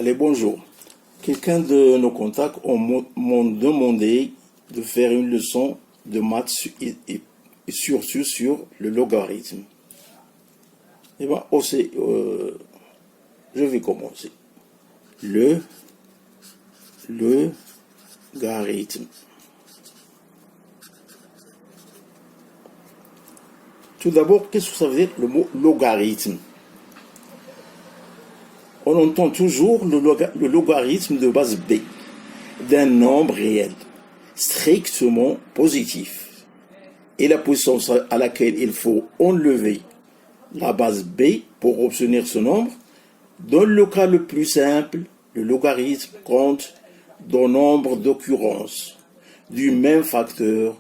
Allez, bonjour. Quelqu'un de nos contacts m'ont demandé de faire une leçon de maths et surtout sur le logarithme. Et bien, je vais commencer. Le logarithme. Tout d'abord, qu'est-ce que ça veut dire le mot logarithme? On entend toujours le logarithme de base b d'un nombre réel, strictement positif, et la puissance à laquelle il faut enlever la base b pour obtenir ce nombre. Dans le cas le plus simple, le logarithme compte dans nombre d'occurrences du même facteur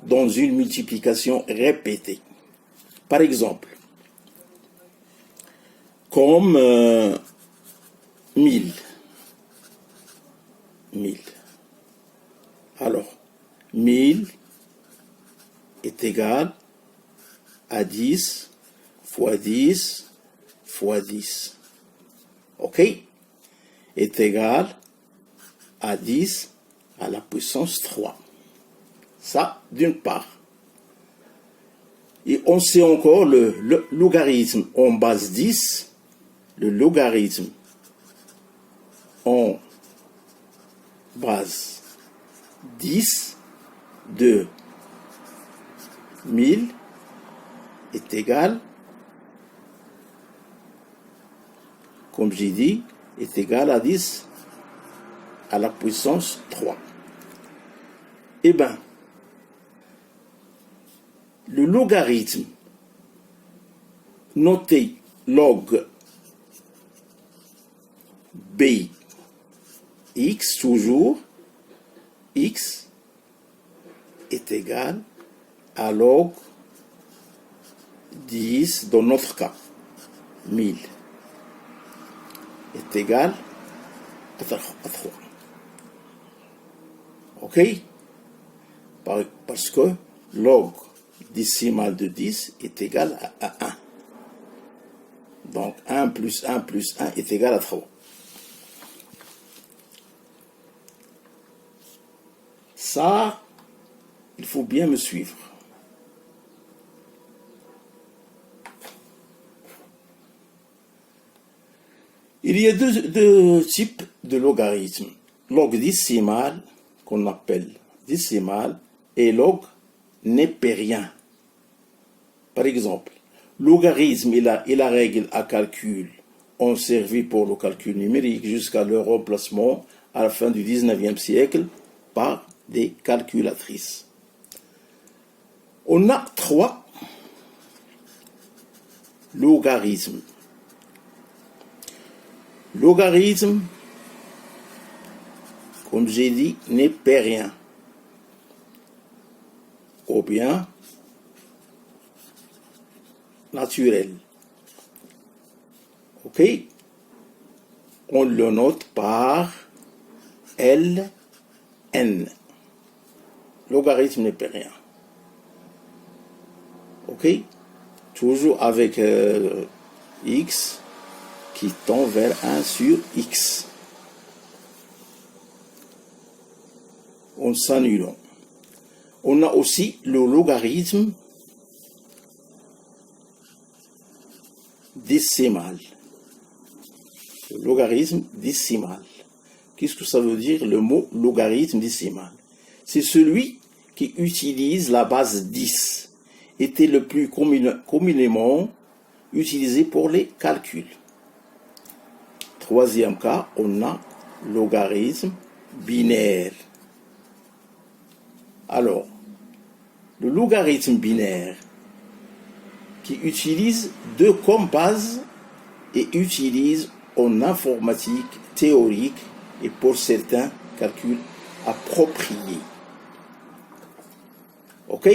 dans une multiplication répétée. Par exemple, comme 1000. Alors, 1000 est égal à 10 fois 10 fois 10. OK? Est égal à 10 à la puissance 3. Ça, d'une part. Et on sait encore le logarithme en base 10, le logarithme en base 10 de 1000 est égal, comme j'ai dit, est égal à 10 à la puissance 3. Eh bien, le logarithme noté log b x, toujours x est égal à log 10, dans notre cas 1000 est égal à 3. OK? Parce que log décimal de 10 est égal à 1. Donc 1 plus 1 plus 1 est égal à 3. Ça, il faut bien me suivre. Il y a deux types de logarithmes. Log décimal, qu'on appelle décimal, et log népérien. Par exemple, logarithme et la règle à calcul ont servi pour le calcul numérique jusqu'à leur remplacement à la fin du 19e siècle par des calculatrices. On a 3 logarithmes. Logarithme, comme j'ai dit, népérien, ou bien naturel. OK? On le note par LN. Logarithme népérien. OK? Toujours avec x qui tend vers 1 sur x. On s'annule. On a aussi le logarithme décimal. Le logarithme décimal. Qu'est-ce que ça veut dire le mot logarithme décimal? C'est celui qui utilise la base 10, était le plus communément utilisé pour les calculs. Troisième cas, on a logarithme binaire. Alors, le logarithme binaire qui utilise 2 comme base et utilise en informatique théorique et pour certains calculs appropriés. OK?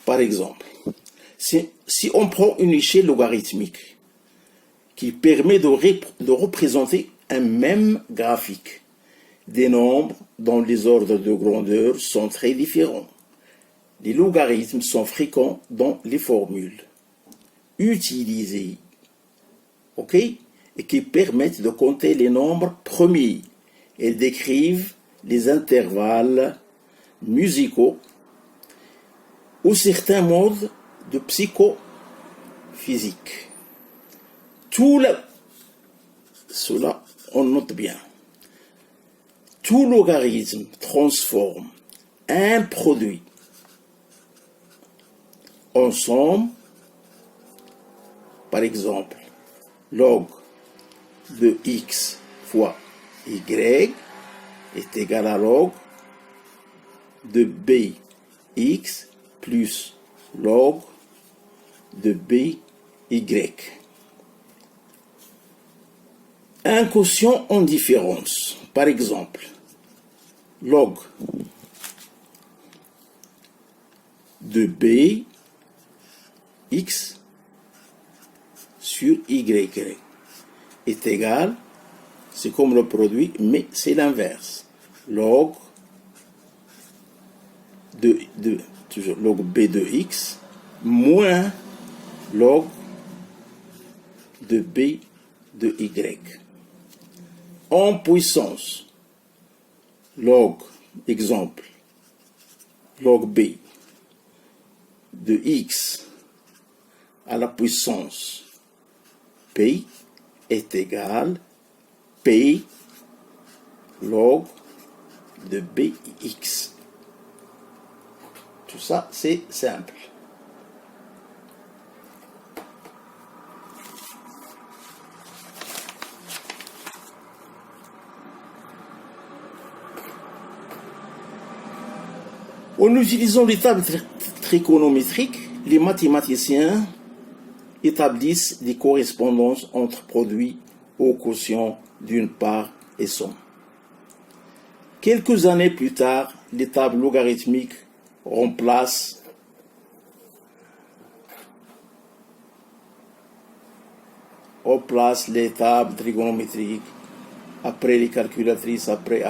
Par exemple, si on prend une échelle logarithmique qui permet de représenter un même graphique, des nombres dont les ordres de grandeur sont très différents. Les logarithmes sont fréquents dans les formules. utilisés, ok, et qui permettent de compter les nombres premiers. Elles décrivent les intervalles musicaux ou certains modes de psychophysique. Cela, on note bien. Tout logarithme transforme un produit en somme. Par exemple, log de x fois y est égal à log de bx plus log de by. Un quotient en différence. Par exemple, log de bx sur y est égal, c'est comme le produit, mais c'est l'inverse. Log toujours log b de x moins log de b de y. En puissance, log, exemple, log b de x à la puissance p est égal p log de bx. Tout ça, c'est simple. En utilisant les tables trigonométriques, les mathématiciens établissent des correspondances entre produits ou quotients d'une part et somme. Quelques années plus tard, les tables logarithmiques remplacent les tables trigonométriques, après les calculatrices, après.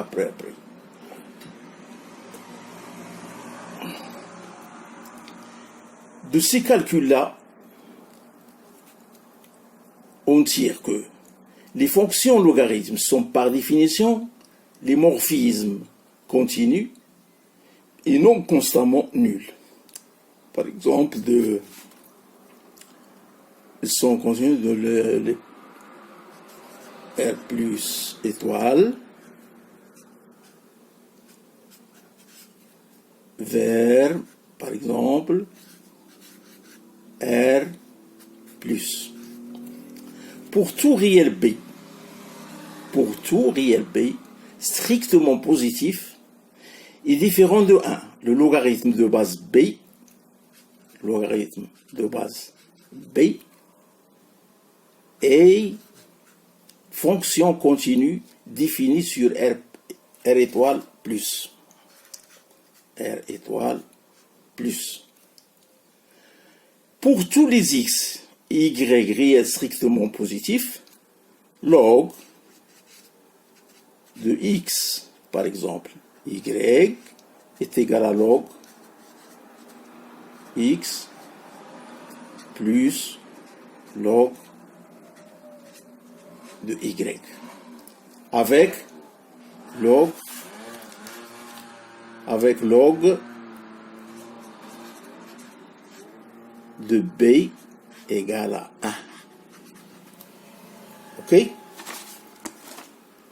De ces calculs-là, on tire que les fonctions logarithmes sont par définition les morphismes continus et non constamment nuls. Par exemple, sont continus de le R plus étoile vers, par exemple, R plus. Pour tout réel B, strictement positif, est différent de 1. Le logarithme de base B, est fonction continue définie sur R étoile plus. Pour tous les x et y réels strictement positifs, log de x, par exemple, y est égal à log x plus log de y, avec log de b égale à 1. Ok?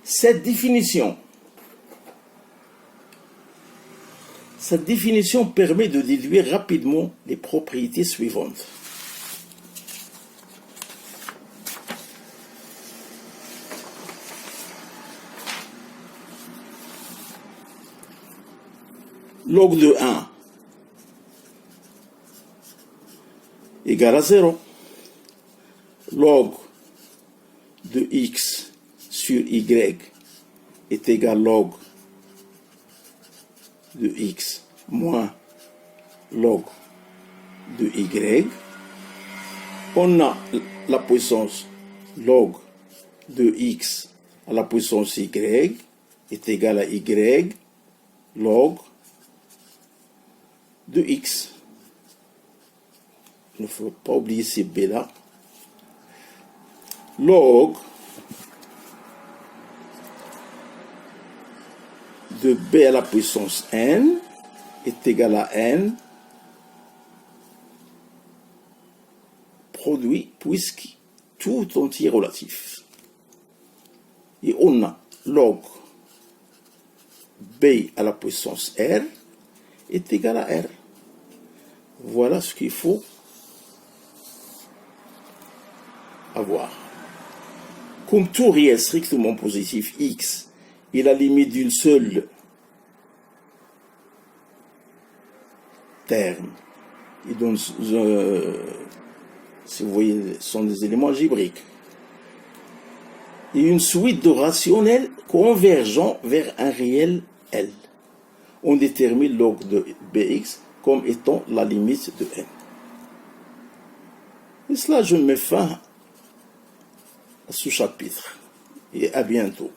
Cette définition permet de déduire rapidement les propriétés suivantes. Log de 1 égale à 0. Log de x sur y est égal à log de x moins log de y. On a la puissance log de x à la puissance y est égal à y log de x. il ne faut pas oublier ces b là, log de b à la puissance n est égal à n produit puisque tout entier relatif. Et on a log b à la puissance r est égal à r. Voilà ce qu'il faut avoir. Comme tout réel strictement positif x est la limite d'une seule terme, et donc, si vous voyez, ce sont des éléments algébriques, et une suite de rationnels convergeant vers un réel L. On détermine log de bx comme étant la limite de n. Et cela, je mets fin à ce chapitre. Et à bientôt.